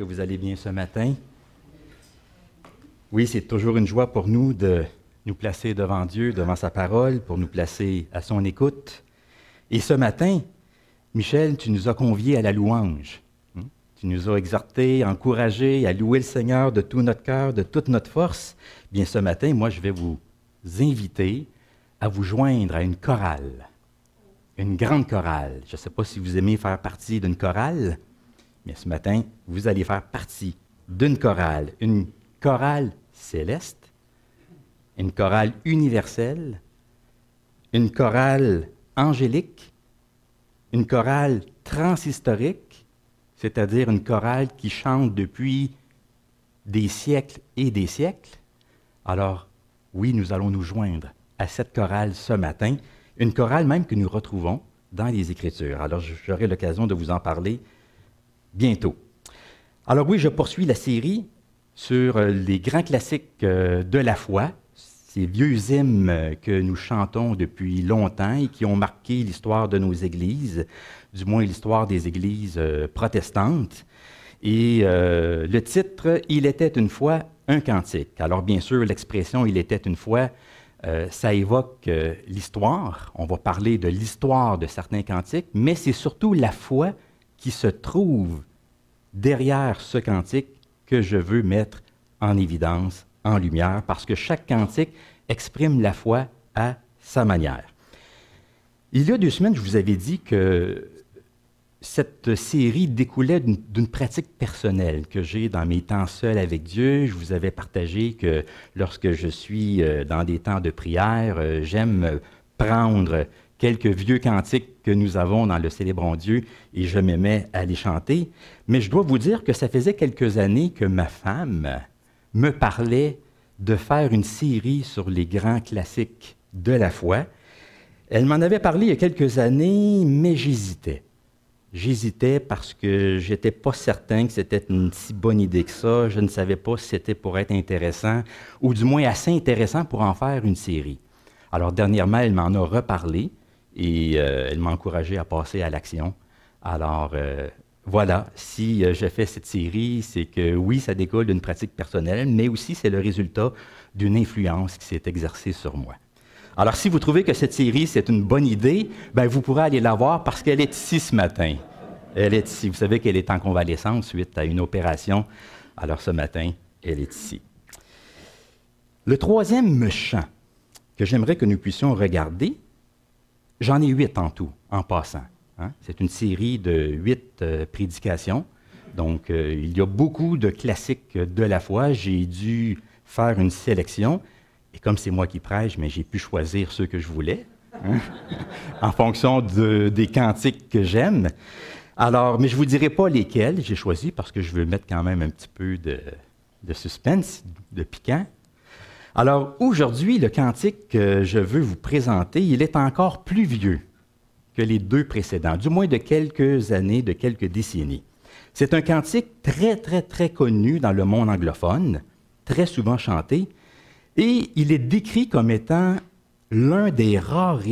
vous allez bien ce matin. Oui, c'est toujours une joie pour nous de nous placer devant Dieu, devant sa parole, pour nous placer à son écoute. Et ce matin, Michel, tu nous as conviés à la louange. Tu nous as exhortés, encouragés à louer le Seigneur de tout notre cœur, de toute notre force. Bien, ce matin, moi, je vais vous inviter à vous joindre à une chorale, une grande chorale. Je ne sais pas si vous aimez faire partie d'une chorale, mais ce matin, vous allez faire partie d'une chorale. Une chorale céleste, une chorale universelle, une chorale angélique, une chorale transhistorique, c'est-à-dire une chorale qui chante depuis des siècles et des siècles. Alors, oui, nous allons nous joindre à cette chorale ce matin, une chorale même que nous retrouvons dans les Écritures. Alors, j'aurai l'occasion de vous en parler bientôt. Alors oui, je poursuis la série sur les grands classiques de la foi, ces vieux hymnes que nous chantons depuis longtemps et qui ont marqué l'histoire de nos églises, du moins l'histoire des églises protestantes. Et le titre « Il était une fois un cantique ». Alors bien sûr, l'expression « Il était une fois », ça évoque l'histoire. On va parler de l'histoire de certains cantiques, mais c'est surtout la foi qui se trouve derrière ce cantique que je veux mettre en évidence, en lumière, parce que chaque cantique exprime la foi à sa manière. Il y a 2 semaines, je vous avais dit que cette série découlait d'une pratique personnelle que j'ai dans mes temps seuls avec Dieu. Je vous avais partagé que lorsque je suis dans des temps de prière, j'aime prendre quelques vieux cantiques que nous avons dans le Célébrons Dieu et je me mets à les chanter. Mais je dois vous dire que ça faisait quelques années que ma femme me parlait de faire une série sur les grands classiques de la foi. Elle m'en avait parlé il y a quelques années, mais j'hésitais. J'hésitais parce que je n'étais pas certain que c'était une si bonne idée que ça. Je ne savais pas si c'était pour être intéressant, ou du moins assez intéressant pour en faire une série. Alors, dernièrement, elle m'en a reparlé et elle m'a encouragé à passer à l'action. Alors, voilà, si je fais cette série, c'est que oui, ça découle d'une pratique personnelle, mais aussi c'est le résultat d'une influence qui s'est exercée sur moi. Alors, si vous trouvez que cette série, c'est une bonne idée, bien, vous pourrez aller la voir parce qu'elle est ici ce matin. Elle est ici. Vous savez qu'elle est en convalescence suite à une opération. Alors, ce matin, elle est ici. Le 3e chant que j'aimerais que nous puissions regarder, j'en ai 8 en tout, en passant. Hein? C'est une série de 8 prédications. Donc, il y a beaucoup de classiques de la foi. J'ai dû faire une sélection. Et comme c'est moi qui prêche, mais j'ai pu choisir ceux que je voulais, hein, en fonction des cantiques que j'aime. Alors, mais je ne vous dirai pas lesquels j'ai choisi parce que je veux mettre quand même un petit peu de suspense, de piquant. Alors, aujourd'hui, le cantique que je veux vous présenter, il est encore plus vieux que les 2 précédents, du moins de quelques années, de quelques décennies. C'est un cantique très, très, très connu dans le monde anglophone, très souvent chanté, et il est décrit comme étant l'un des rares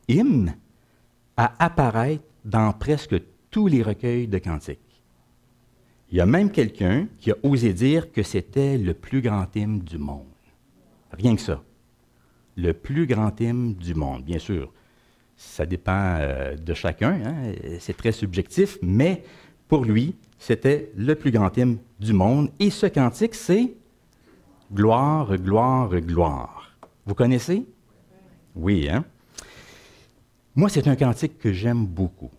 hymnes à apparaître dans presque tous les recueils de cantiques. Il y a même quelqu'un qui a osé dire que c'était le plus grand hymne du monde. Rien que ça. Le plus grand hymne du monde. Bien sûr, ça dépend de chacun, hein? C'est très subjectif, mais pour lui, c'était le plus grand hymne du monde. Et ce cantique, c'est « Gloire, gloire, gloire ». Vous connaissez? Oui, hein? Moi, c'est un cantique que j'aime beaucoup.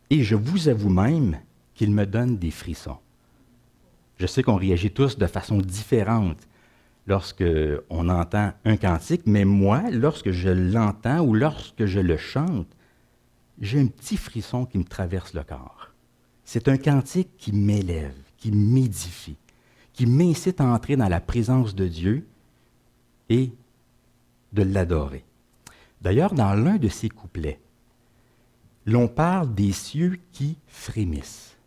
Et je vous avoue même qu'il me donne des frissons. Je sais qu'on réagit tous de façon différente lorsqu'on entend un cantique, mais moi, lorsque je l'entends ou lorsque je le chante, j'ai un petit frisson qui me traverse le corps. C'est un cantique qui m'élève, qui m'édifie, qui m'incite à entrer dans la présence de Dieu et de l'adorer. D'ailleurs, dans l'un de ces couplets, l'on parle des cieux qui frémissent.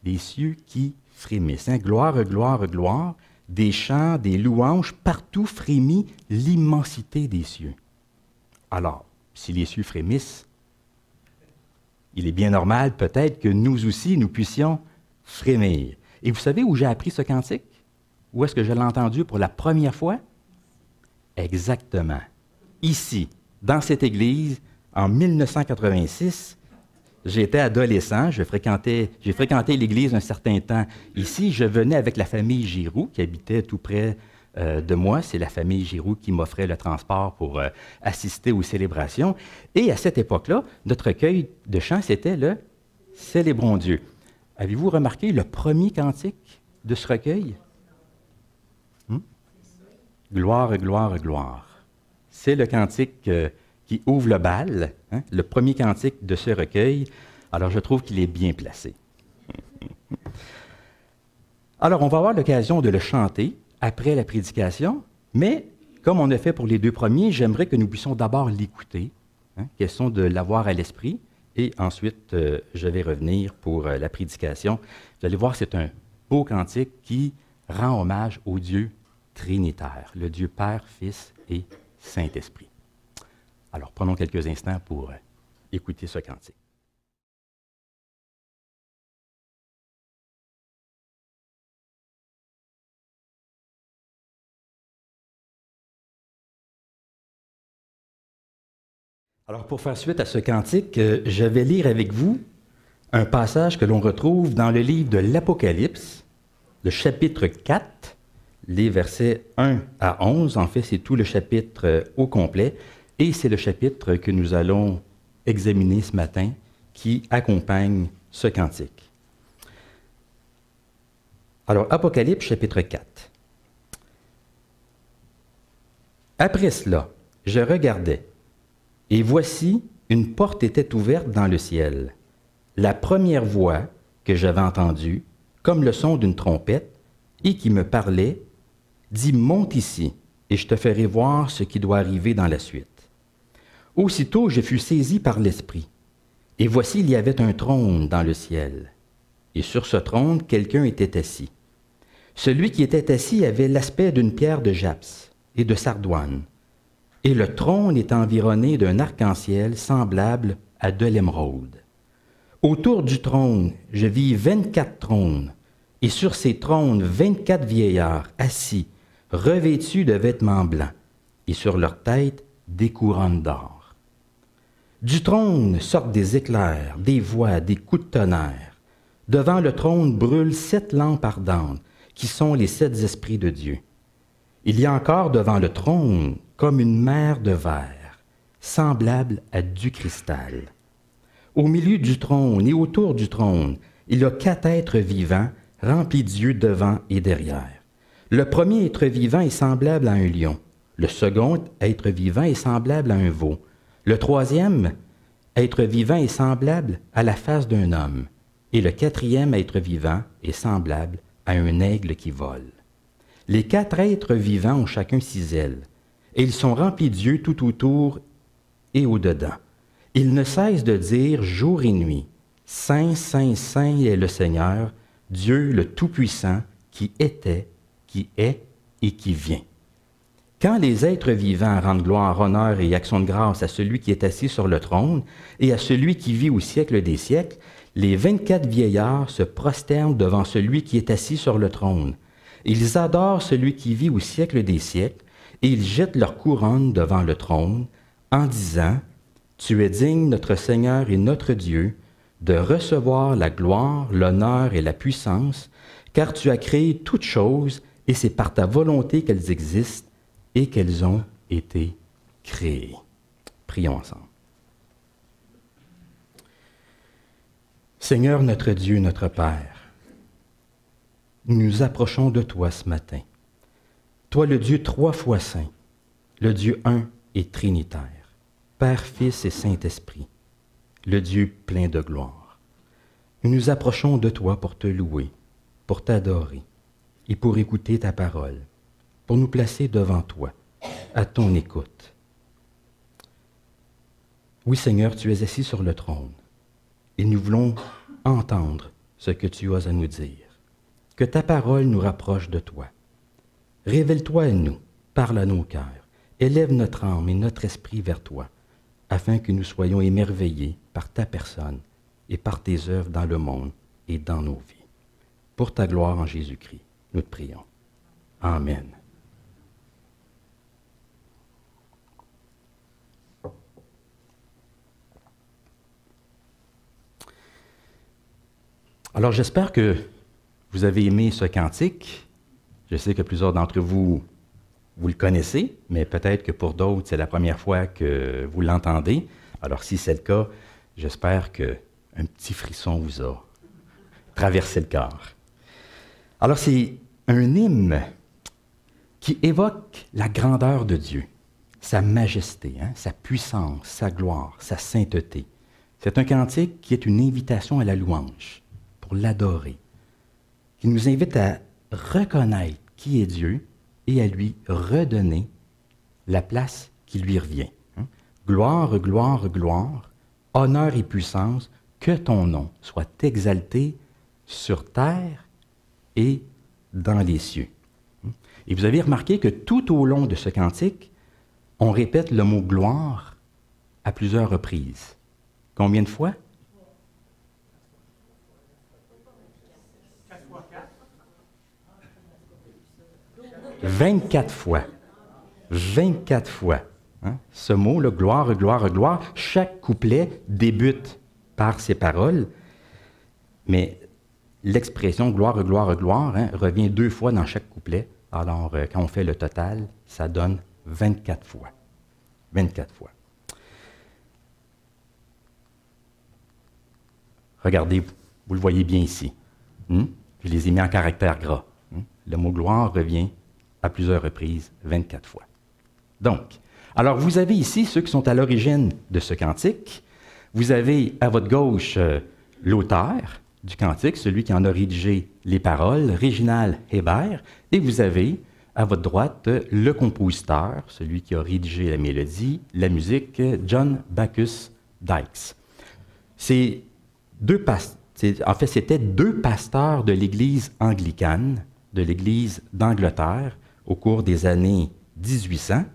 Des cieux qui frémissent. Hein? Gloire, gloire, gloire, des chants, des louanges, partout frémit l'immensité des cieux. Alors, si les cieux frémissent, il est bien normal peut-être que nous aussi, nous puissions frémir. Et vous savez où j'ai appris ce cantique? Où est-ce que je l'ai entendu pour la première fois? Exactement. Ici, dans cette église, en 1986, j'étais adolescent, j'ai fréquenté l'église un certain temps. Ici, je venais avec la famille Giroux, qui habitait tout près de moi. C'est la famille Giroux qui m'offrait le transport pour assister aux célébrations. Et à cette époque-là, notre recueil de chants, c'était le « Célébrons Dieu ». Avez-vous remarqué le premier cantique de ce recueil? Gloire, gloire, gloire. C'est le cantique qui ouvre le bal, hein, le premier cantique de ce recueil. Alors, je trouve qu'il est bien placé. Alors, on va avoir l'occasion de le chanter après la prédication, mais comme on a fait pour les deux premiers, j'aimerais que nous puissions d'abord l'écouter, hein, question de l'avoir à l'esprit, et ensuite, je vais revenir pour la prédication. Vous allez voir, c'est un beau cantique qui rend hommage au Dieu trinitaire, le Dieu Père, Fils et Saint-Esprit. Alors, prenons quelques instants pour écouter ce cantique. Alors, pour faire suite à ce cantique, je vais lire avec vous un passage que l'on retrouve dans le livre de l'Apocalypse, le chapitre 4, les versets 1 à 11. En fait, c'est tout le chapitre au complet, et c'est le chapitre que nous allons examiner ce matin qui accompagne ce cantique. Alors, Apocalypse, chapitre 4. Après cela, je regardais, et voici, une porte était ouverte dans le ciel. La première voix que j'avais entendue, comme le son d'une trompette, et qui me parlait, dit « Monte ici, et je te ferai voir ce qui doit arriver dans la suite. » Aussitôt, je fus saisi par l'Esprit, et voici, il y avait un trône dans le ciel, et sur ce trône, quelqu'un était assis. Celui qui était assis avait l'aspect d'une pierre de jaspis et de sardoine, et le trône est environné d'un arc-en-ciel semblable à de l'émeraude. Autour du trône, je vis 24 trônes, et sur ces trônes, 24 vieillards assis, revêtus de vêtements blancs, et sur leurs têtes, des couronnes d'or. Du trône sortent des éclairs, des voix, des coups de tonnerre. Devant le trône brûlent 7 lampes ardentes, qui sont les 7 esprits de Dieu. Il y a encore devant le trône comme une mer de verre, semblable à du cristal. Au milieu du trône et autour du trône, il y a 4 êtres vivants remplis d'yeux devant et derrière. Le premier être vivant est semblable à un lion. Le second être vivant est semblable à un veau. Le troisième être vivant est semblable à la face d'un homme. Et le quatrième être vivant est semblable à un aigle qui vole. Les 4 êtres vivants ont chacun 6 ailes, et ils sont remplis d'yeux tout autour et au-dedans. Ils ne cessent de dire jour et nuit, « Saint, Saint, Saint est le Seigneur, Dieu le Tout-Puissant, qui était, qui est et qui vient. » Quand les êtres vivants rendent gloire, honneur et action de grâce à celui qui est assis sur le trône et à celui qui vit au siècle des siècles, les 24 vieillards se prosternent devant celui qui est assis sur le trône. Ils adorent celui qui vit au siècle des siècles, et ils jettent leur couronne devant le trône, en disant, « Tu es digne, notre Seigneur et notre Dieu, de recevoir la gloire, l'honneur et la puissance, car tu as créé toutes choses, et c'est par ta volonté qu'elles existent et qu'elles ont été créées. » Prions ensemble. Seigneur notre Dieu, notre Père, nous nous approchons de toi ce matin. Toi, le Dieu 3 fois saint, le Dieu un et trinitaire, Père, Fils et Saint-Esprit, le Dieu plein de gloire. Nous nous approchons de toi pour te louer, pour t'adorer et pour écouter ta parole, pour nous placer devant toi, à ton écoute. Oui, Seigneur, tu es assis sur le trône et nous voulons entendre ce que tu as à nous dire. Que ta parole nous rapproche de toi. Révèle-toi à nous, parle à nos cœurs, élève notre âme et notre esprit vers toi, afin que nous soyons émerveillés par ta personne et par tes œuvres dans le monde et dans nos vies. pour ta gloire en Jésus-Christ. Nous te prions. Amen. Alors, j'espère que vous avez aimé ce cantique. Je sais que plusieurs d'entre vous, vous le connaissez, mais peut-être que pour d'autres, c'est la première fois que vous l'entendez. Alors, si c'est le cas, j'espère qu'un petit frisson vous a traversé le cœur. Alors, c'est un hymne qui évoque la grandeur de Dieu, sa majesté, sa puissance, sa gloire, sa sainteté. C'est un cantique qui est une invitation à la louange, pour l'adorer, qui nous invite à reconnaître qui est Dieu et à lui redonner la place qui lui revient. Gloire, gloire, gloire, honneur et puissance, que ton nom soit exalté sur terre et dans les cieux. Et vous avez remarqué que tout au long de ce cantique, on répète le mot gloire à plusieurs reprises. Combien de fois? 24 fois. 24 fois. Ce mot, là, gloire, gloire, gloire, chaque couplet débute par ces paroles, mais l'expression gloire, gloire, gloire revient 2 fois dans chaque couplet. Alors, quand on fait le total, ça donne 24 fois. 24 fois. Regardez, vous le voyez bien ici. Je les ai mis en caractère gras. Le mot gloire revient à plusieurs reprises, 24 fois. Donc, alors vous avez ici ceux qui sont à l'origine de ce cantique. Vous avez à votre gauche l'auteur du cantique, celui qui en a rédigé les paroles, Réginald Hébert, et vous avez à votre droite le compositeur, celui qui a rédigé la mélodie, la musique, John Bacchus Dykes. C'était 2 pasteurs de l'Église anglicane, de l'Église d'Angleterre, au cours des années 1800.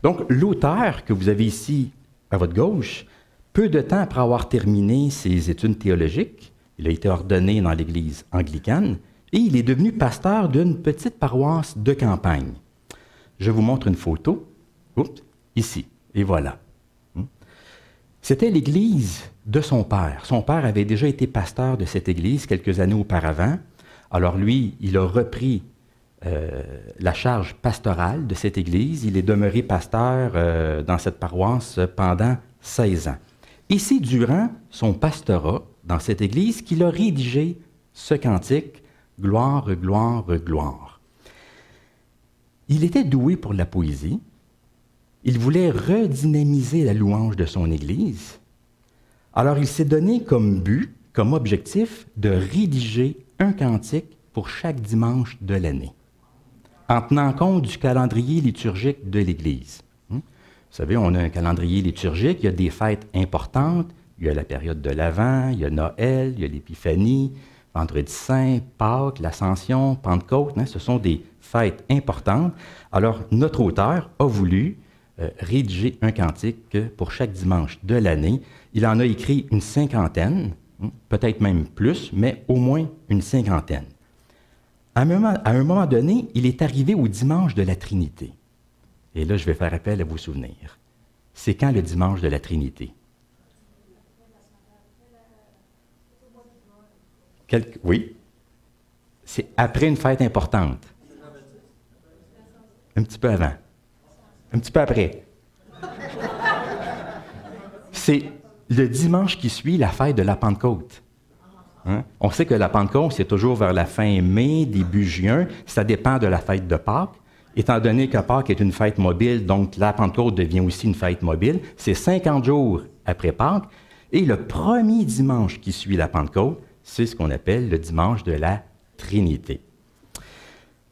Donc, l'auteur que vous avez ici à votre gauche, peu de temps après avoir terminé ses études théologiques, il a été ordonné dans l'Église anglicane et il est devenu pasteur d'une petite paroisse de campagne. Je vous montre une photo. Oups, ici, et voilà. C'était l'église de son père. Son père avait déjà été pasteur de cette église quelques années auparavant. Alors lui, il a repris la charge pastorale de cette église. Il est demeuré pasteur dans cette paroisse pendant 16 ans. Et c'est durant son pastorat dans cette église qu'il a rédigé ce cantique « Gloire, gloire, gloire ». Il était doué pour la poésie. Il voulait redynamiser la louange de son église. Alors il s'est donné comme but, comme objectif, de rédiger un cantique pour chaque dimanche de l'année, en tenant compte du calendrier liturgique de l'Église. Vous savez, on a un calendrier liturgique, il y a des fêtes importantes, il y a la période de l'Avent, il y a Noël, il y a l'Épiphanie, Vendredi Saint, Pâques, l'Ascension, Pentecôte, ce sont des fêtes importantes. Alors, notre auteur a voulu rédiger un cantique pour chaque dimanche de l'année. Il en a écrit une 50aine, peut-être même plus, mais au moins une 50aine. À un moment donné, il est arrivé au dimanche de la Trinité. Et là, je vais faire appel à vos souvenirs. C'est quand le dimanche de la Trinité? Oui. C'est après une fête importante. Un petit peu avant. Un petit peu après. C'est le dimanche qui suit la fête de la Pentecôte. On sait que la Pentecôte, c'est toujours vers la fin mai, début juin. Ça dépend de la fête de Pâques. Étant donné que Pâques est une fête mobile, donc la Pentecôte devient aussi une fête mobile. C'est 50 jours après Pâques. Et le premier dimanche qui suit la Pentecôte, c'est ce qu'on appelle le dimanche de la Trinité.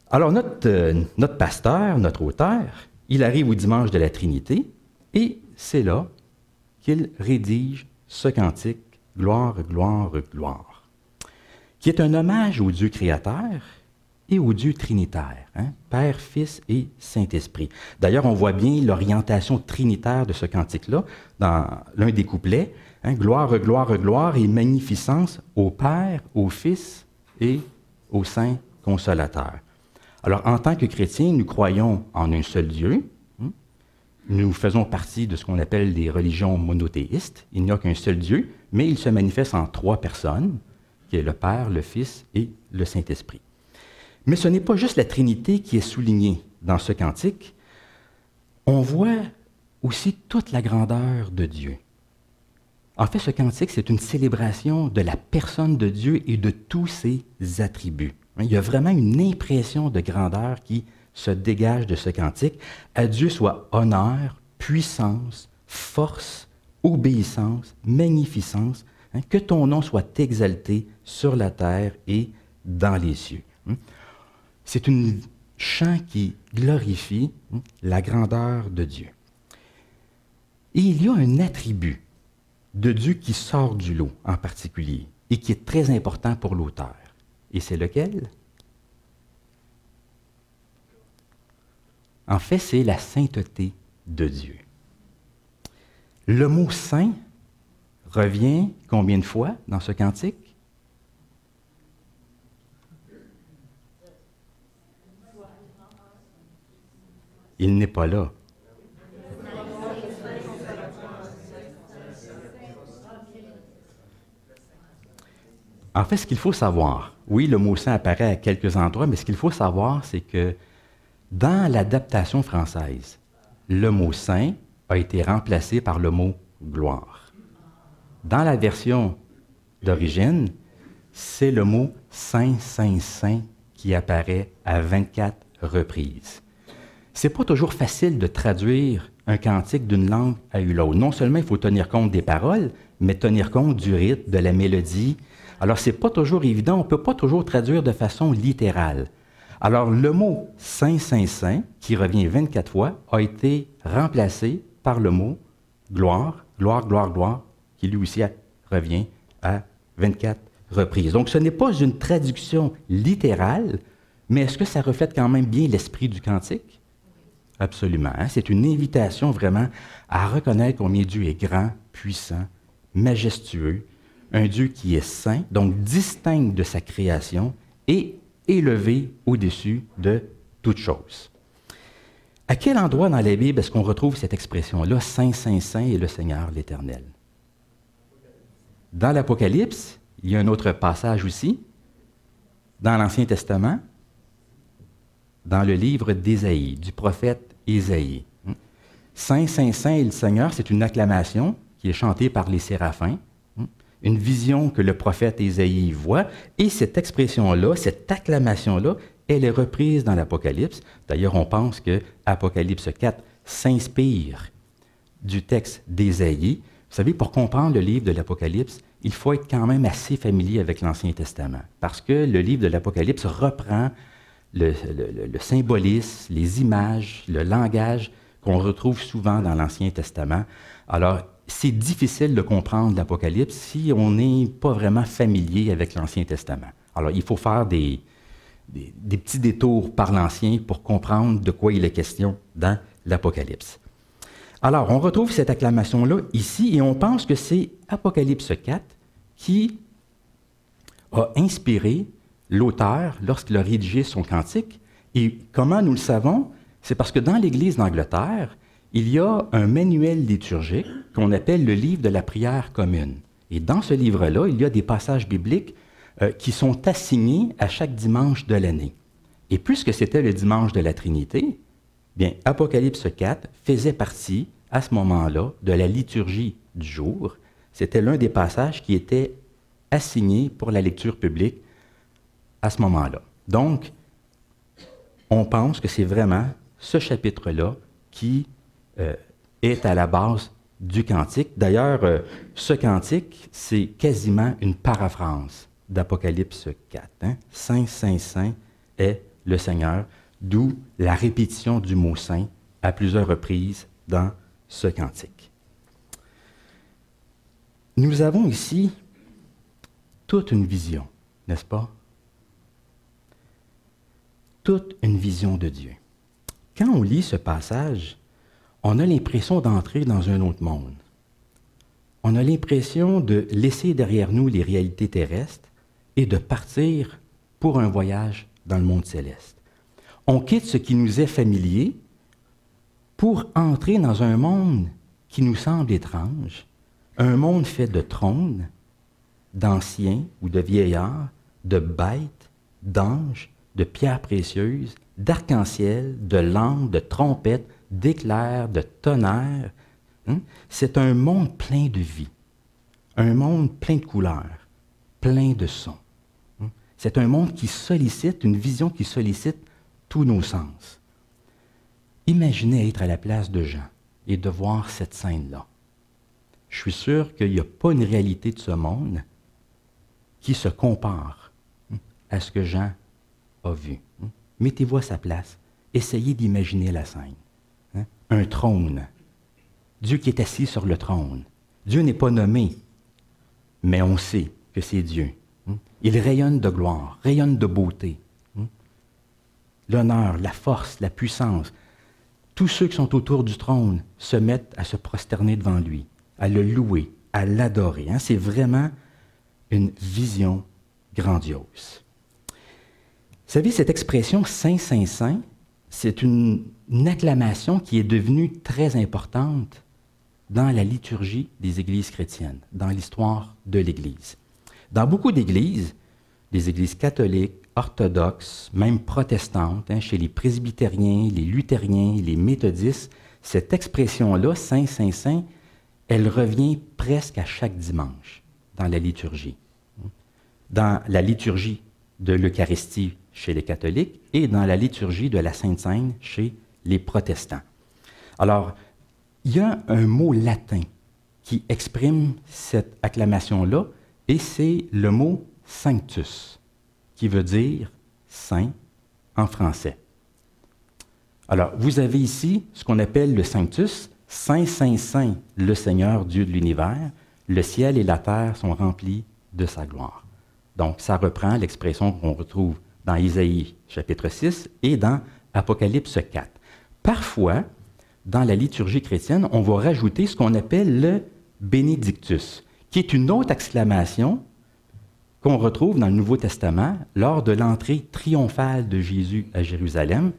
Alors, notre pasteur, notre auteur, il arrive au dimanche de la Trinité et c'est là qu'il rédige ce cantique « Gloire, gloire, gloire », qui est un hommage au Dieu créateur et au Dieu trinitaire, Père, Fils et Saint-Esprit. D'ailleurs, on voit bien l'orientation trinitaire de ce cantique-là dans l'un des couplets, Gloire, gloire, gloire et magnificence au Père, au Fils et au Saint Consolateur. Alors, en tant que chrétiens, nous croyons en un seul Dieu. Nous faisons partie de ce qu'on appelle des religions monothéistes. Il n'y a qu'un seul Dieu, mais il se manifeste en 3 personnes, qui est le Père, le Fils et le Saint-Esprit. Mais ce n'est pas juste la Trinité qui est soulignée dans ce cantique. On voit aussi toute la grandeur de Dieu. En fait, ce cantique, c'est une célébration de la personne de Dieu et de tous ses attributs. Il y a vraiment une impression de grandeur qui se dégage de ce cantique. À Dieu soit honneur, puissance, force, obéissance, magnificence, que ton nom soit exalté sur la terre et dans les cieux. C'est un chant qui glorifie la grandeur de Dieu. Et il y a un attribut de Dieu qui sort du lot en particulier et qui est très important pour l'auteur. Et c'est lequel? En fait, c'est la sainteté de Dieu. Le mot saint revient combien de fois dans ce cantique? Il n'est pas là. En fait, ce qu'il faut savoir, oui, le mot saint apparaît à quelques endroits, mais ce qu'il faut savoir, c'est que dans l'adaptation française, le mot saint a été remplacé par le mot gloire. Dans la version d'origine, c'est le mot saint, saint, saint qui apparaît à 24 reprises. C'est pas toujours facile de traduire un cantique d'une langue à une autre. Non seulement il faut tenir compte des paroles, mais tenir compte du rythme, de la mélodie. Alors, c'est pas toujours évident, on ne peut pas toujours traduire de façon littérale. Alors, le mot « saint, saint, saint », qui revient 24 fois, a été remplacé par le mot « gloire, gloire, gloire, gloire », qui lui aussi revient à 24 reprises. Donc, ce n'est pas une traduction littérale, mais est-ce que ça reflète quand même bien l'esprit du cantique? Absolument. C'est une invitation vraiment à reconnaître combien Dieu est grand, puissant, majestueux, un Dieu qui est saint, donc distinct de sa création et élevé au-dessus de toute chose. À quel endroit dans la Bible est-ce qu'on retrouve cette expression-là, « Saint, Saint, Saint est le Seigneur l'Éternel » ? Dans l'Apocalypse, il y a un autre passage aussi, dans l'Ancien Testament, dans le livre d'Ésaïe, du prophète Ésaïe. Saint, Saint, Saint est le Seigneur, c'est une acclamation qui est chantée par les séraphins, une vision que le prophète Ésaïe voit, et cette expression-là, cette acclamation-là, elle est reprise dans l'Apocalypse. D'ailleurs, on pense que Apocalypse 4 s'inspire du texte d'Ésaïe. Vous savez, pour comprendre le livre de l'Apocalypse, il faut être quand même assez familier avec l'Ancien Testament, parce que le livre de l'Apocalypse reprend le symbolisme, les images, le langage qu'on retrouve souvent dans l'Ancien Testament. Alors, c'est difficile de comprendre l'Apocalypse si on n'est pas vraiment familier avec l'Ancien Testament. Alors, il faut faire des petits détours par l'Ancien pour comprendre de quoi il est question dans l'Apocalypse. Alors, on retrouve cette acclamation-là ici et on pense que c'est Apocalypse 4 qui a inspiré l'auteur lorsqu'il a rédigé son cantique. Et comment nous le savons? C'est parce que dans l'Église d'Angleterre, il y a un manuel liturgique qu'on appelle le livre de la prière commune. Et dans ce livre-là, il y a des passages bibliques qui sont assignés à chaque dimanche de l'année. Et puisque c'était le dimanche de la Trinité, bien, Apocalypse 4 faisait partie, à ce moment-là, de la liturgie du jour. C'était l'un des passages qui était assigné pour la lecture publique à ce moment-là. Donc, on pense que c'est vraiment ce chapitre-là qui est à la base du cantique. D'ailleurs, ce cantique, c'est quasiment une paraphrase d'Apocalypse 4. Saint, Saint, Saint est le Seigneur, d'où la répétition du mot saint à plusieurs reprises dans ce cantique. Nous avons ici toute une vision, n'est-ce pas? Toute une vision de Dieu. Quand on lit ce passage, on a l'impression d'entrer dans un autre monde. On a l'impression de laisser derrière nous les réalités terrestres et de partir pour un voyage dans le monde céleste. On quitte ce qui nous est familier pour entrer dans un monde qui nous semble étrange, un monde fait de trônes, d'anciens ou de vieillards, de bêtes, d'anges, de pierres précieuses, d'arc-en-ciel, de lampes, de trompettes, d'éclairs, de tonnerres. C'est un monde plein de vie, un monde plein de couleurs, plein de sons. C'est un monde qui sollicite, une vision qui sollicite tous nos sens. Imaginez être à la place de Jean et de voir cette scène-là. Je suis sûr qu'il n'y a pas une réalité de ce monde qui se compare à ce que Jean a vu. Mettez-vous à sa place. Essayez d'imaginer la scène. Un trône. Dieu qui est assis sur le trône. Dieu n'est pas nommé, mais on sait que c'est Dieu. Il rayonne de gloire, rayonne de beauté. L'honneur, la force, la puissance. Tous ceux qui sont autour du trône se mettent à se prosterner devant lui, à le louer, à l'adorer. C'est vraiment une vision grandiose. Vous savez, cette expression « Saint, Saint, Saint », c'est une acclamation qui est devenue très importante dans la liturgie des églises chrétiennes, dans l'histoire de l'Église. Dans beaucoup d'églises, les églises catholiques, orthodoxes, même protestantes, chez les presbytériens, les luthériens, les méthodistes, cette expression-là, Saint, Saint, Saint, elle revient presque à chaque dimanche dans la liturgie. Dans la liturgie de l'Eucharistie chez les catholiques et dans la liturgie de la Sainte Seine chez les protestants. Alors, il y a un mot latin qui exprime cette acclamation-là, et c'est le mot « sanctus », qui veut dire « saint » en français. Alors, vous avez ici ce qu'on appelle le sanctus, « Saint, Saint, Saint, le Seigneur, Dieu de l'univers, le ciel et la terre sont remplis de sa gloire ». Donc, ça reprend l'expression qu'on retrouve dans Isaïe chapitre 6 et dans Apocalypse 4. Parfois, dans la liturgie chrétienne, on va rajouter ce qu'on appelle le Benedictus, qui est une autre exclamation qu'on retrouve dans le Nouveau Testament lors de l'entrée triomphale de Jésus à Jérusalem.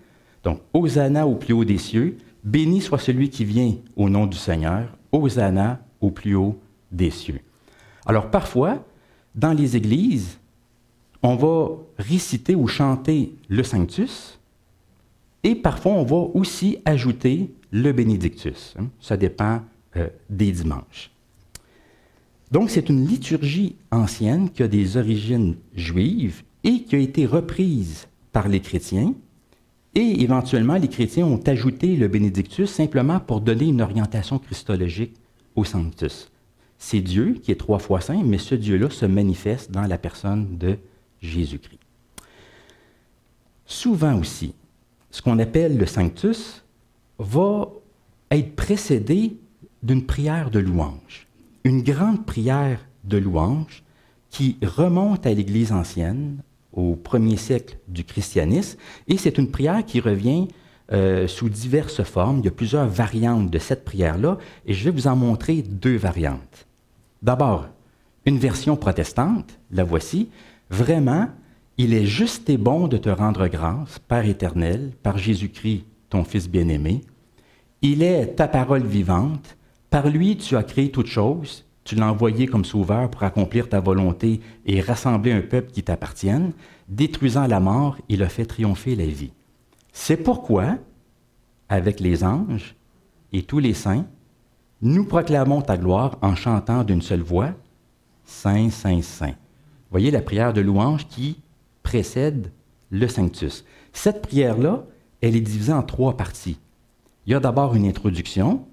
Donc, Hosanna au plus haut des cieux, béni soit celui qui vient au nom du Seigneur, Hosanna au plus haut des cieux. Alors, parfois, dans les églises, on va réciter ou chanter le Sanctus, et parfois on va aussi ajouter le Benedictus. Ça dépend des dimanches. Donc, c'est une liturgie ancienne qui a des origines juives et qui a été reprise par les chrétiens. Et éventuellement, les chrétiens ont ajouté le Benedictus simplement pour donner une orientation christologique au Sanctus. C'est Dieu qui est 3 fois saint, mais ce Dieu-là se manifeste dans la personne de Jésus-Christ. Souvent aussi, ce qu'on appelle le Sanctus va être précédé d'une prière de louange. Une grande prière de louange qui remonte à l'Église ancienne, au 1er siècle du christianisme, et c'est une prière qui revient sous diverses formes. Il y a plusieurs variantes de cette prière-là, et je vais vous en montrer 2 variantes. D'abord, une version protestante, la voici. Vraiment, il est juste et bon de te rendre grâce, Père éternel, par Jésus-Christ, ton Fils bien-aimé. Il est ta parole vivante. Par lui, tu as créé toutes choses. Tu l'as envoyé comme sauveur pour accomplir ta volonté et rassembler un peuple qui t'appartienne. Détruisant la mort, il a fait triompher la vie. C'est pourquoi, avec les anges et tous les saints, nous proclamons ta gloire en chantant d'une seule voix, Saint, Saint, Saint. Voyez la prière de louange qui précède le Sanctus. Cette prière-là, elle est divisée en 3 parties. Il y a d'abord une introduction,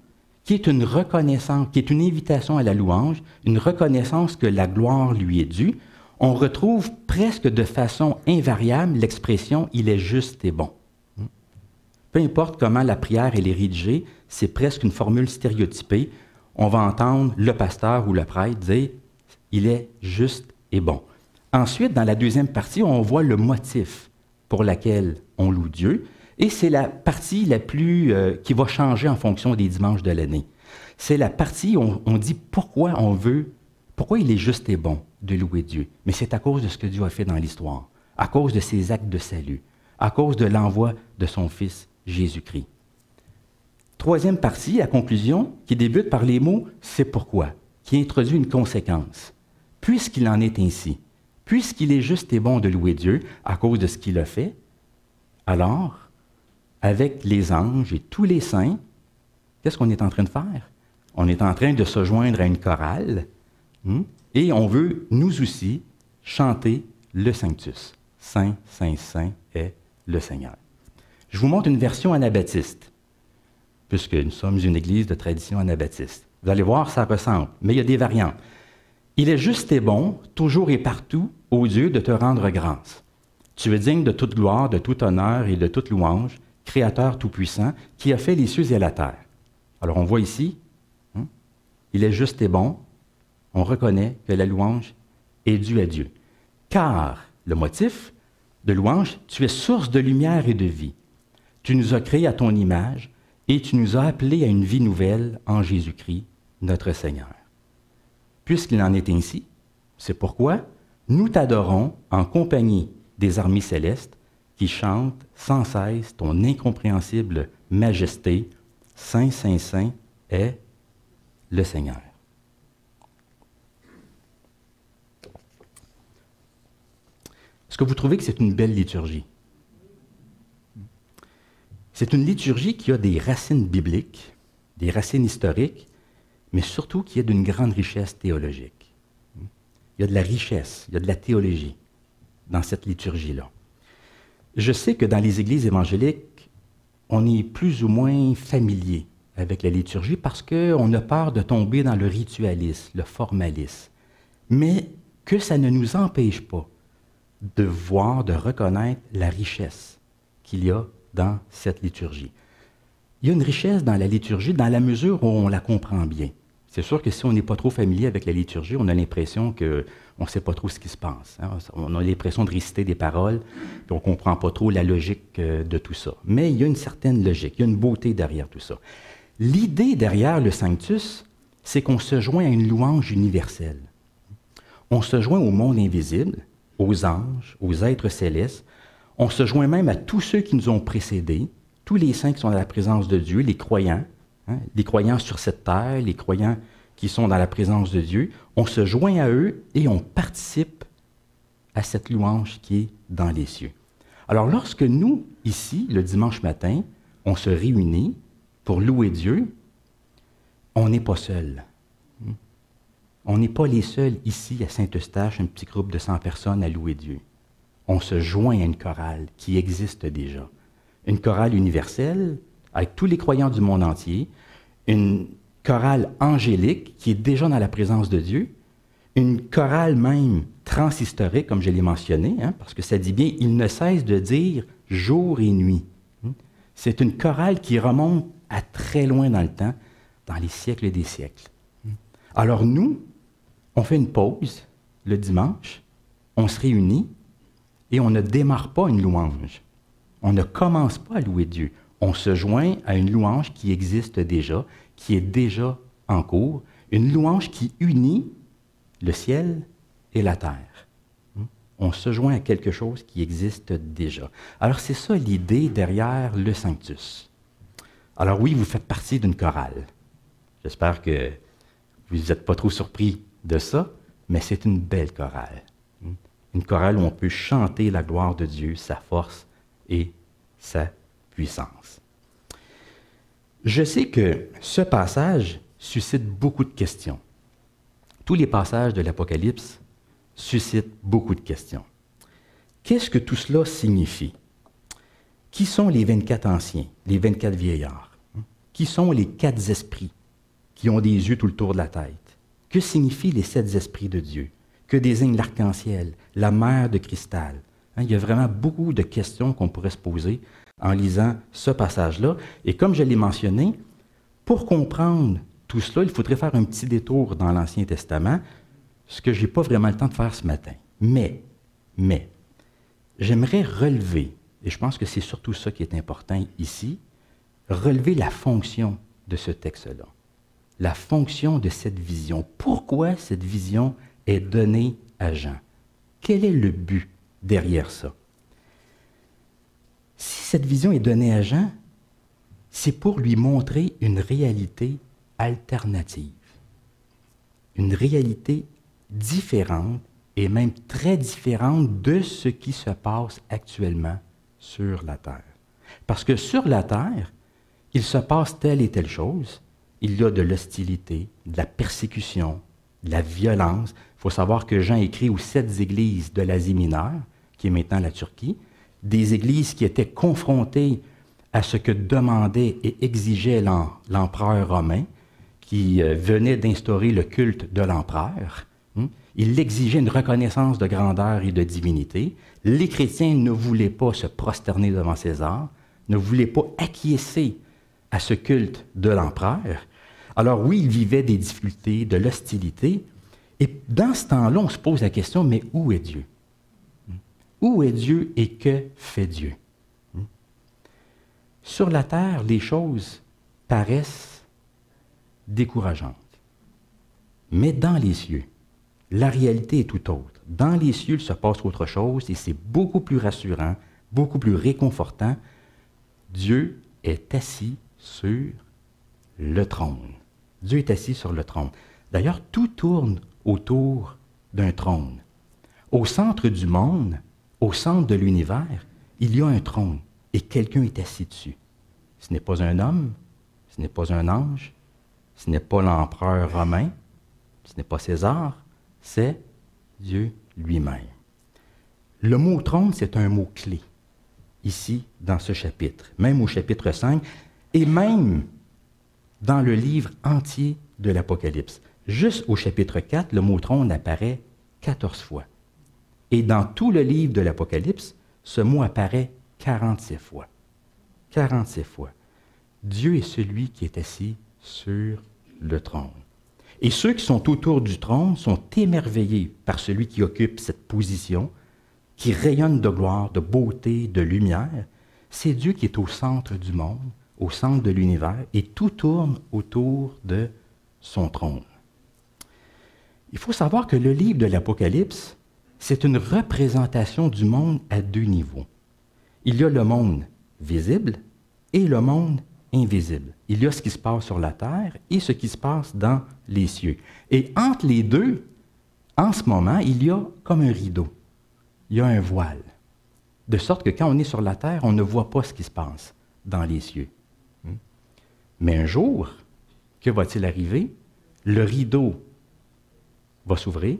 qui est une reconnaissance, qui est une invitation à la louange, une reconnaissance que la gloire lui est due. On retrouve presque de façon invariable l'expression « il est juste et bon ». Peu importe comment la prière elle est rédigée, c'est presque une formule stéréotypée. On va entendre le pasteur ou le prêtre dire « il est juste et bon ». Ensuite, dans la deuxième partie, on voit le motif pour lequel on loue Dieu. Et c'est la partie la plus qui va changer en fonction des dimanches de l'année. C'est la partie où on dit pourquoi il est juste et bon de louer Dieu. Mais c'est à cause de ce que Dieu a fait dans l'histoire. à cause de ses actes de salut, à cause de l'envoi de son Fils Jésus-Christ. Troisième partie, la conclusion, qui débute par les mots « c'est pourquoi », qui introduit une conséquence. Puisqu'il en est ainsi, puisqu'il est juste et bon de louer Dieu à cause de ce qu'il a fait, alors, avec les anges et tous les saints, qu'est-ce qu'on est en train de faire? On est en train de se joindre à une chorale, et on veut, nous aussi, chanter le Sanctus. Saint, Saint, Saint est le Seigneur. Je vous montre une version anabaptiste, puisque nous sommes une église de tradition anabaptiste. Vous allez voir, ça ressemble, mais il y a des variantes. Il est juste et bon, toujours et partout, ô Dieu, de te rendre grâce. Tu es digne de toute gloire, de tout honneur et de toute louange, Créateur tout-puissant, qui a fait les cieux et la terre. Alors on voit ici, il est juste et bon, on reconnaît que la louange est due à Dieu. Car, le motif de louange, tu es source de lumière et de vie. Tu nous as créés à ton image et tu nous as appelés à une vie nouvelle en Jésus-Christ, notre Seigneur. Puisqu'il en est ainsi, c'est pourquoi nous t'adorons en compagnie des armées célestes qui chantent sans cesse ton incompréhensible majesté. Saint, Saint, Saint est le Seigneur. Est-ce que vous trouvez que c'est une belle liturgie? C'est une liturgie qui a des racines bibliques, des racines historiques, mais surtout qui est d'une grande richesse théologique. Il y a de la richesse, il y a de la théologie dans cette liturgie-là. Je sais que dans les églises évangéliques, on est plus ou moins familier avec la liturgie parce qu'on a peur de tomber dans le ritualisme, le formalisme. Mais que ça ne nous empêche pas de voir, de reconnaître la richesse qu'il y a dans cette liturgie. Il y a une richesse dans la liturgie dans la mesure où on la comprend bien. C'est sûr que si on n'est pas trop familier avec la liturgie, on a l'impression qu'on ne sait pas trop ce qui se passe. On a l'impression de réciter des paroles, puis on ne comprend pas trop la logique de tout ça. Mais il y a une certaine logique, il y a une beauté derrière tout ça. L'idée derrière le Sanctus, c'est qu'on se joint à une louange universelle. On se joint au monde invisible, aux anges, aux êtres célestes. On se joint même à tous ceux qui nous ont précédés, tous les saints qui sont dans la présence de Dieu, les croyants sur cette terre, les croyants qui sont dans la présence de Dieu. On se joint à eux et on participe à cette louange qui est dans les cieux. Alors lorsque nous, ici, le dimanche matin, on se réunit pour louer Dieu, on n'est pas seul. On n'est pas les seuls ici à Saint-Eustache, un petit groupe de 100 personnes à louer Dieu. On se joint à une chorale qui existe déjà. Une chorale universelle, avec tous les croyants du monde entier, une chorale angélique qui est déjà dans la présence de Dieu, une chorale même transhistorique, comme je l'ai mentionné, parce que ça dit bien « il ne cesse de dire jour et nuit ». C'est une chorale qui remonte à très loin dans le temps, dans les siècles des siècles. Alors nous, on fait une pause le dimanche, on se réunit et on ne démarre pas une louange. On ne commence pas à louer Dieu. On se joint à une louange qui existe déjà, qui est déjà en cours, une louange qui unit le ciel et la terre. On se joint à quelque chose qui existe déjà. Alors c'est ça l'idée derrière le Sanctus. Alors oui, vous faites partie d'une chorale. J'espère que vous n'êtes pas trop surpris de ça, mais c'est une belle chorale. Une chorale où on peut chanter la gloire de Dieu, sa force et sa puissance. Je sais que ce passage suscite beaucoup de questions. Tous les passages de l'Apocalypse suscitent beaucoup de questions. Qu'est-ce que tout cela signifie? Qui sont les 24 anciens, les 24 vieillards? Qui sont les 4 esprits qui ont des yeux tout le tour de la tête? Que signifient les 7 esprits de Dieu? Que désigne l'arc-en-ciel, la mer de cristal? Il y a vraiment beaucoup de questions qu'on pourrait se poser en lisant ce passage-là. Et comme je l'ai mentionné, pour comprendre tout cela, il faudrait faire un petit détour dans l'Ancien Testament, ce que je n'ai pas vraiment le temps de faire ce matin. Mais, j'aimerais relever, et je pense que c'est surtout ça qui est important ici, relever la fonction de ce texte-là. La fonction de cette vision. Pourquoi cette vision est donnée à Jean? Quel est le but derrière ça. Si cette vision est donnée à Jean, c'est pour lui montrer une réalité alternative, une réalité différente et même très différente de ce qui se passe actuellement sur la terre. Parce que sur la terre, il se passe telle et telle chose. Il y a de l'hostilité, de la persécution, de la violence. Il faut savoir que Jean écrit aux 7 églises de l'Asie mineure, qui est maintenant la Turquie, des églises qui étaient confrontées à ce que demandait et exigeait l'empereur romain, qui venait d'instaurer le culte de l'empereur. Il exigeait une reconnaissance de grandeur et de divinité. Les chrétiens ne voulaient pas se prosterner devant César, ne voulaient pas acquiescer à ce culte de l'empereur. Alors oui, ils vivaient des difficultés, de l'hostilité. Et dans ce temps-là, on se pose la question, mais où est Dieu? Où est Dieu et que fait Dieu? Sur la terre, les choses paraissent décourageantes. Mais dans les cieux, la réalité est tout autre. Dans les cieux, il se passe autre chose et c'est beaucoup plus rassurant, beaucoup plus réconfortant. Dieu est assis sur le trône. Dieu est assis sur le trône. D'ailleurs, tout tourne autour d'un trône. Au centre du monde, au centre de l'univers, il y a un trône et quelqu'un est assis dessus. Ce n'est pas un homme, ce n'est pas un ange, ce n'est pas l'empereur romain, ce n'est pas César, c'est Dieu lui-même. Le mot trône, c'est un mot clé, ici, dans ce chapitre, même au chapitre 5, et même dans le livre entier de l'Apocalypse. Juste au chapitre 4, le mot trône apparaît 14 fois. Et dans tout le livre de l'Apocalypse, ce mot apparaît 46 fois. 46 fois. Dieu est celui qui est assis sur le trône. Et ceux qui sont autour du trône sont émerveillés par celui qui occupe cette position, qui rayonne de gloire, de beauté, de lumière. C'est Dieu qui est au centre du monde, au centre de l'univers, et tout tourne autour de son trône. Il faut savoir que le livre de l'Apocalypse, c'est une représentation du monde à 2 niveaux. Il y a le monde visible et le monde invisible. Il y a ce qui se passe sur la terre et ce qui se passe dans les cieux. Et entre les deux, en ce moment, il y a comme un rideau. Il y a un voile. De sorte que quand on est sur la terre, on ne voit pas ce qui se passe dans les cieux. Mais un jour, que va-t-il arriver? Le rideau va s'ouvrir,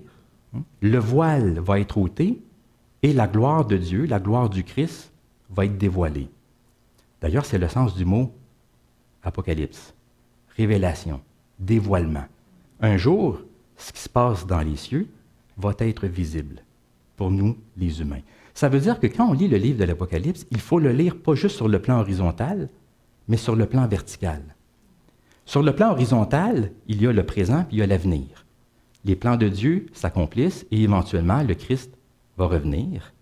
le voile va être ôté et la gloire de Dieu, la gloire du Christ, va être dévoilée. D'ailleurs, c'est le sens du mot Apocalypse, révélation, dévoilement. Un jour, ce qui se passe dans les cieux va être visible pour nous, les humains. Ça veut dire que quand on lit le livre de l'Apocalypse, il faut le lire pas juste sur le plan horizontal, mais sur le plan vertical. Sur le plan horizontal, il y a le présent puis il y a l'avenir. Les plans de Dieu s'accomplissent et éventuellement, le Christ va revenir.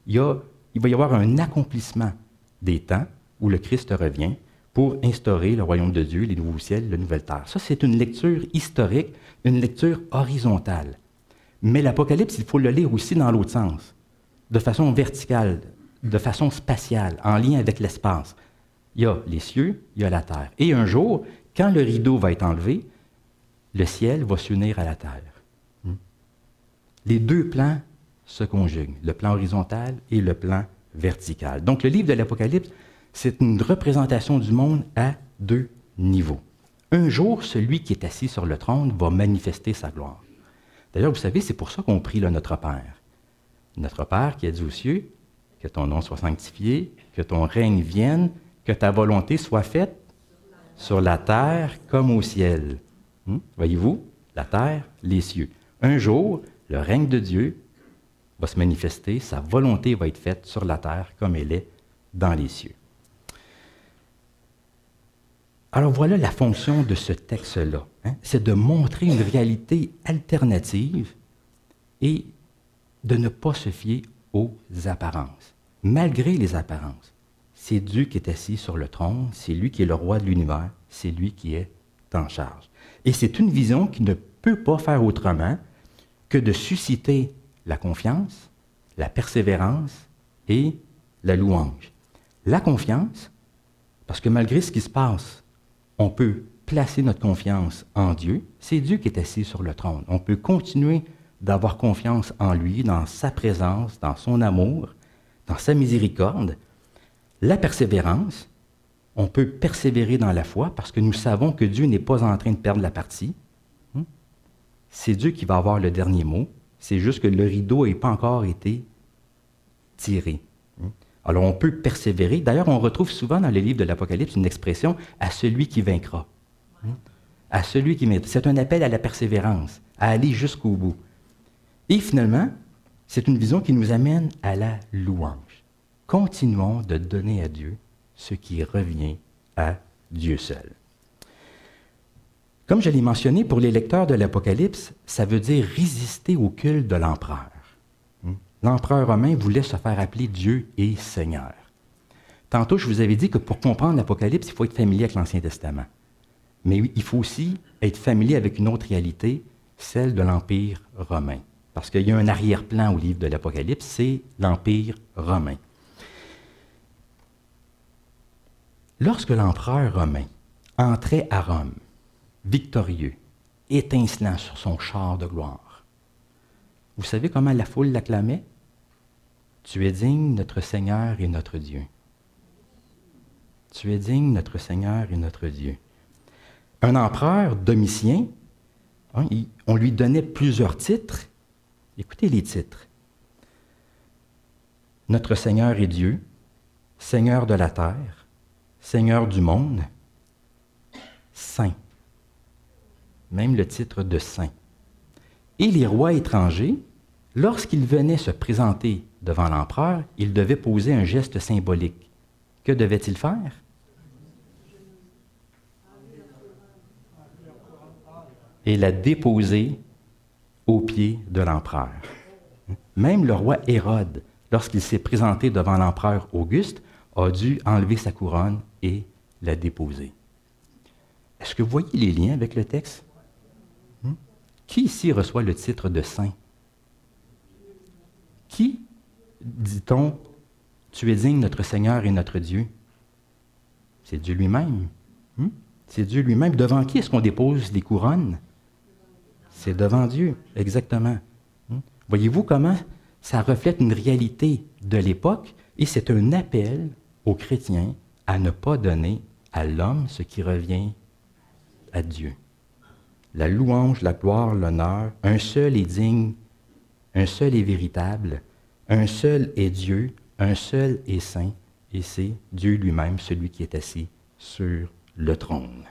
Il va y avoir un accomplissement des temps où le Christ revient pour instaurer le royaume de Dieu, les nouveaux ciels, la nouvelle terre. Ça, c'est une lecture historique, une lecture horizontale. Mais l'Apocalypse, il faut le lire aussi dans l'autre sens, de façon verticale, de façon spatiale, en lien avec l'espace. Il y a les cieux, il y a la terre. Et un jour, quand le rideau va être enlevé, le ciel va s'unir à la terre. Les 2 plans se conjuguent, le plan horizontal et le plan vertical. Donc, le livre de l'Apocalypse, c'est une représentation du monde à 2 niveaux. Un jour, celui qui est assis sur le trône va manifester sa gloire. D'ailleurs, vous savez, c'est pour ça qu'on prie le Notre Père. Notre Père qui est aux cieux, que ton nom soit sanctifié, que ton règne vienne, que ta volonté soit faite sur la terre comme au ciel. Voyez-vous, la terre, les cieux. Un jour, le règne de Dieu va se manifester, sa volonté va être faite sur la terre comme elle est dans les cieux. Alors voilà la fonction de ce texte-là, c'est de montrer une réalité alternative et de ne pas se fier aux apparences. Malgré les apparences, c'est Dieu qui est assis sur le trône, c'est lui qui est le roi de l'univers, c'est lui qui est en charge. Et c'est une vision qui ne peut pas faire autrement que de susciter la confiance, la persévérance et la louange. La confiance, parce que malgré ce qui se passe, on peut placer notre confiance en Dieu. C'est Dieu qui est assis sur le trône. On peut continuer d'avoir confiance en lui, dans sa présence, dans son amour, dans sa miséricorde. La persévérance, on peut persévérer dans la foi parce que nous savons que Dieu n'est pas en train de perdre la partie. C'est Dieu qui va avoir le dernier mot. C'est juste que le rideau n'a pas encore été tiré. Alors on peut persévérer. D'ailleurs, on retrouve souvent dans les livres de l'Apocalypse une expression « à celui qui vaincra ». À celui qui vaincra. C'est un appel à la persévérance, à aller jusqu'au bout. Et finalement, c'est une vision qui nous amène à la louange. Continuons de donner à Dieu ce qui revient à Dieu seul. Comme je l'ai mentionné, pour les lecteurs de l'Apocalypse, ça veut dire résister au culte de l'empereur. L'empereur romain voulait se faire appeler Dieu et Seigneur. Tantôt, je vous avais dit que pour comprendre l'Apocalypse, il faut être familier avec l'Ancien Testament. Mais il faut aussi être familier avec une autre réalité, celle de l'Empire romain. Parce qu'il y a un arrière-plan au livre de l'Apocalypse, c'est l'Empire romain. Lorsque l'empereur romain entrait à Rome, victorieux, étincelant sur son char de gloire, vous savez comment la foule l'acclamait? Tu es digne, notre Seigneur et notre Dieu. Tu es digne, notre Seigneur et notre Dieu. Un empereur, Domitien, on lui donnait plusieurs titres. Écoutez les titres. Notre Seigneur et Dieu, Seigneur de la terre, Seigneur du monde, Saint. Même le titre de Saint. Et les rois étrangers, lorsqu'ils venaient se présenter devant l'empereur, ils devaient poser un geste symbolique. Que devaient-ils faire? Et la déposer aux pieds de l'empereur. Même le roi Hérode, lorsqu'il s'est présenté devant l'empereur Auguste, a dû enlever sa couronne et la déposer. Est-ce que vous voyez les liens avec le texte? Qui ici reçoit le titre de saint? Qui, dit-on, tu es digne, notre Seigneur et notre Dieu? C'est Dieu lui-même. C'est Dieu lui-même. Devant qui est-ce qu'on dépose les couronnes? C'est devant Dieu, exactement. Voyez-vous comment ça reflète une réalité de l'époque et c'est un appel aux chrétiens à ne pas donner à l'homme ce qui revient à Dieu. La louange, la gloire, l'honneur, un seul est digne, un seul est véritable, un seul est Dieu, un seul est saint, et c'est Dieu lui-même, celui qui est assis sur le trône.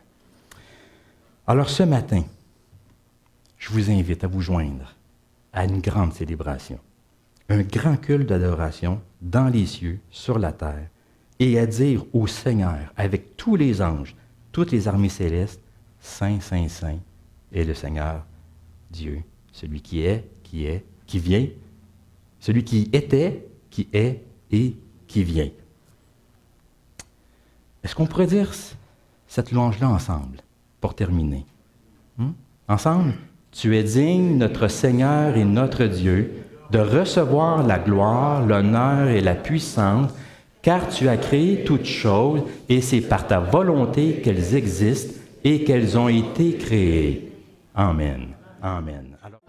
Alors ce matin, je vous invite à vous joindre à une grande célébration, un grand culte d'adoration dans les cieux, sur la terre, et à dire au Seigneur, avec tous les anges, toutes les armées célestes, Saint, Saint, Saint, est le Seigneur Dieu, celui qui est, qui vient, celui qui était, qui est et qui vient. Est-ce qu'on pourrait dire cette louange-là ensemble, pour terminer? Ensemble? Tu es digne, notre Seigneur et notre Dieu, de recevoir la gloire, l'honneur et la puissance, car tu as créé toutes choses, et c'est par ta volonté qu'elles existent et qu'elles ont été créées. Amen. Amen. Alors...